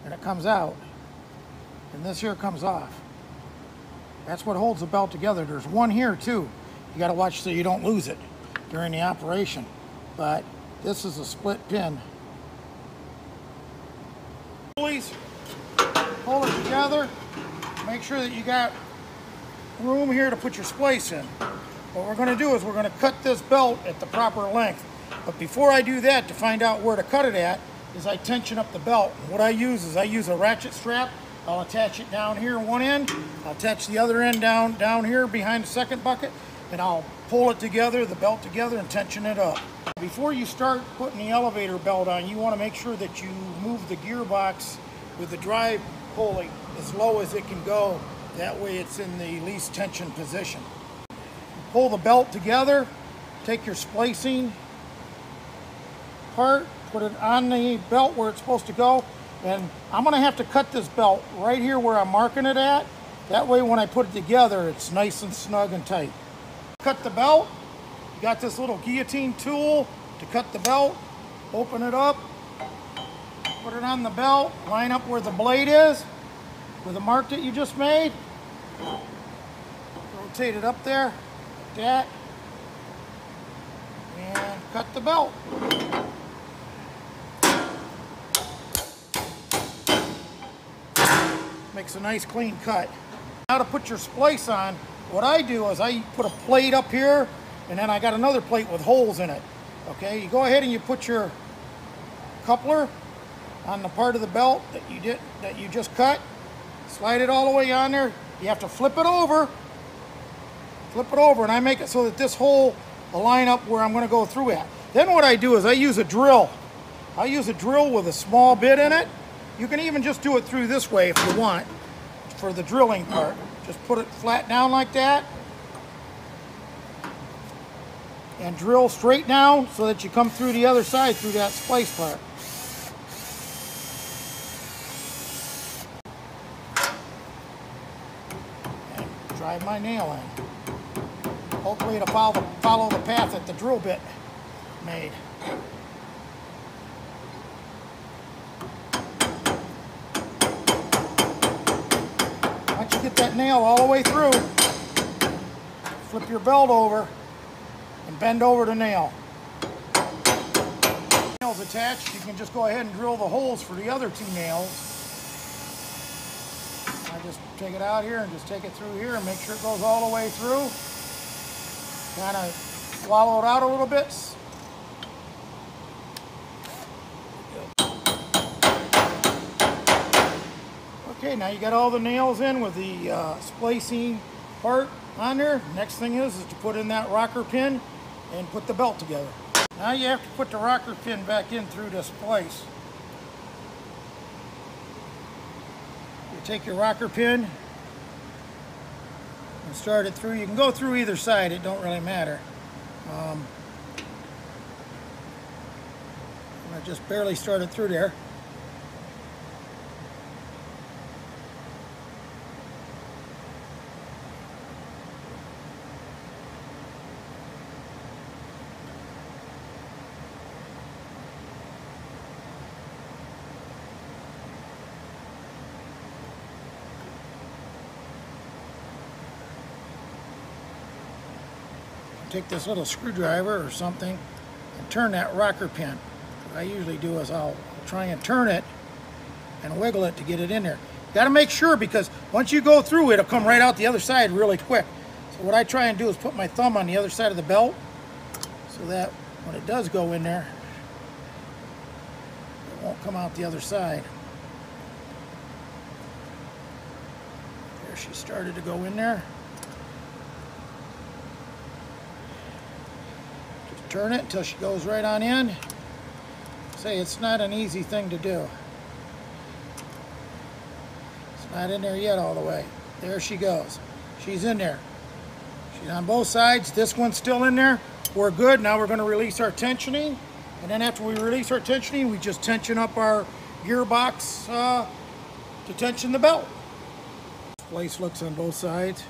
and it comes out, and this here comes off. That's what holds the belt together. There's one here too. You got to watch so you don't lose it during the operation. But this is a split pin. Pulleys, pull it together. Make sure that you got room here to put your splice in. What we're going to do is we're going to cut this belt at the proper length. But before I do that, to find out where to cut it at, is I tension up the belt. And what I use is I use a ratchet strap. I'll attach it down here one end. I'll attach the other end down here behind the second bucket, and I'll pull it together, the belt together, and tension it up. Before you start putting the elevator belt on, you want to make sure that you move the gearbox with the drive pulley as low as it can go. That way it's in the least tension position. Pull the belt together, take your splicing part, put it on the belt where it's supposed to go, and I'm going to have to cut this belt right here where I'm marking it at. That way when I put it together, it's nice and snug and tight. Cut the belt. You got this little guillotine tool to cut the belt. Open it up, put it on the belt, line up where the blade is, with the mark that you just made. Rotate it up there, like that, and cut the belt. Makes a nice clean cut. Now to put your splice on, what I do is I put a plate up here, and then I got another plate with holes in it. Okay, you go ahead and you put your coupler on the part of the belt that you just cut. Slide it all the way on there. You have to flip it over, and I make it so that this hole will line up where I'm going to go through at. Then what I do is I use a drill. I use a drill with a small bit in it. You can even just do it through this way if you want, for the drilling part. Just put it flat down like that, and drill straight down so that you come through the other side through that splice part. And drive my nail in. Hopefully it'll follow the path that the drill bit made. Once you get that nail all the way through, flip your belt over and bend over the nail. Nails attached, you can just go ahead and drill the holes for the other two nails. I just take it out here and just take it through here and make sure it goes all the way through. Kind of swallow it out a little bit. Okay, now you got all the nails in with the splicing part on there. Next thing is to put in that rocker pin and put the belt together. Now you have to put the rocker pin back in through this splice. You take your rocker pin and start it through. You can go through either side, it don't really matter. I just barely started through there. Take this little screwdriver or something and turn that rocker pin. What I usually do is I'll try and turn it and wiggle it to get it in there. Got to make sure, because once you go through, it'll come right out the other side really quick. So what I try and do is put my thumb on the other side of the belt so that when it does go in there, it won't come out the other side. There, she started to go in there. Turn it until she goes right on in. Say, it's not an easy thing to do. It's not in there yet all the way. There she goes. She's in there. She's on both sides. This one's still in there. We're good. Now we're going to release our tensioning. And then after we release our tensioning, we just tension up our gearbox to tension the belt. Splice looks on both sides.